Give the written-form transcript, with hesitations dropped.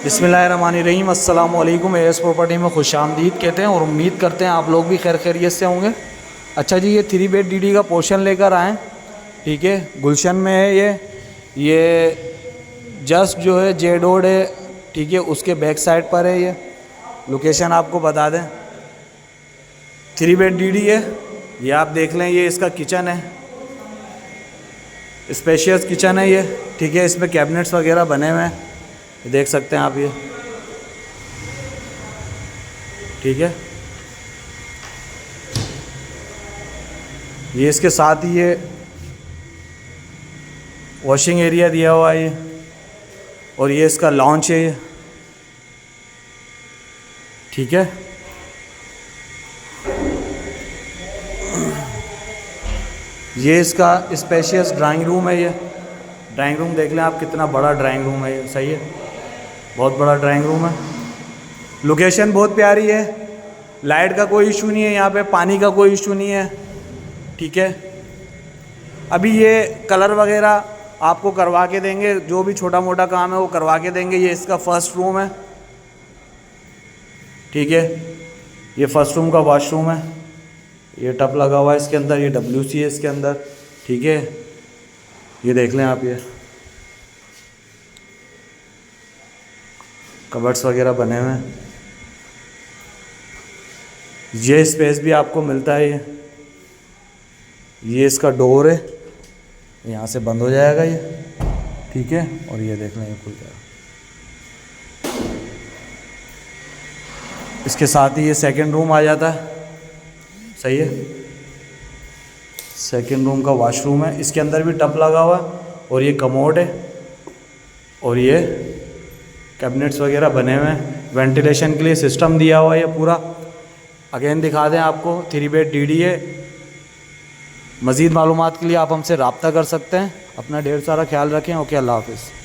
बिस्मिल्लाहिर्रहमानिर्रहीम अस्सलाम वालेकुम। एएस प्रॉपर्टी में खुशामदीद कहते हैं और उम्मीद करते हैं आप लोग भी खैर खैरियत से होंगे। अच्छा जी, ये 3 बेड डीडी का पोर्शन लेकर आएँ। ठीक है, गुलशन में है ये जस्ट जो है जे रोड है, ठीक है, उसके बैक साइड पर है। ये लोकेशन आपको बता दें, 3 बेड डीडी है। ये आप देख लें, ये इसका किचन है, स्पेशियस किचन है ये। ठीक है, इसमें कैबिनेट्स वगैरह बने हुए हैं, देख सकते हैं आप ये। ठीक है, ये इसके साथ ही ये वॉशिंग एरिया दिया हुआ है ये, और ये इसका लॉन्च है ये। ठीक है, ये इसका स्पेशियस ड्राइंग रूम है ये। ड्राइंग रूम देख लें आप, कितना बड़ा ड्राइंग रूम है ये। सही है, बहुत बड़ा ड्राइंग रूम है। लोकेशन बहुत प्यारी है, लाइट का कोई इशू नहीं है यहाँ पे, पानी का कोई इशू नहीं है। ठीक है, अभी ये कलर वगैरह आपको करवा के देंगे, जो भी छोटा मोटा काम है वो करवा के देंगे। ये इसका फर्स्ट रूम है। ठीक है, ये फर्स्ट रूम का वॉशरूम है, ये टब लगा हुआ है इसके अंदर, ये WC है इसके अंदर। ठीक है, ये देख लें आप, ये कबर्ड्स वगैरह बने हुए हैं। ये स्पेस भी आपको मिलता है ये इसका डोर है, यहाँ से बंद हो जाएगा ये। ठीक है, और ये देख लें, ये खुल जाएगा। इसके साथ ही ये सेकंड रूम आ जाता है। सही है, सेकंड रूम का वॉशरूम है, इसके अंदर भी टब लगा हुआ है, और ये कमोड है, और ये कैबिनेट्स वगैरह बने हुए हैं। वेंटिलेशन के लिए सिस्टम दिया हुआ है ये पूरा। अगेन दिखा दें आपको, 3 बेड डीडी है। मज़ीद मालूमात के लिए आप हमसे रब्ता कर सकते हैं। अपना ढेर सारा ख्याल रखें। ओके, अल्लाह हाफ़िज़।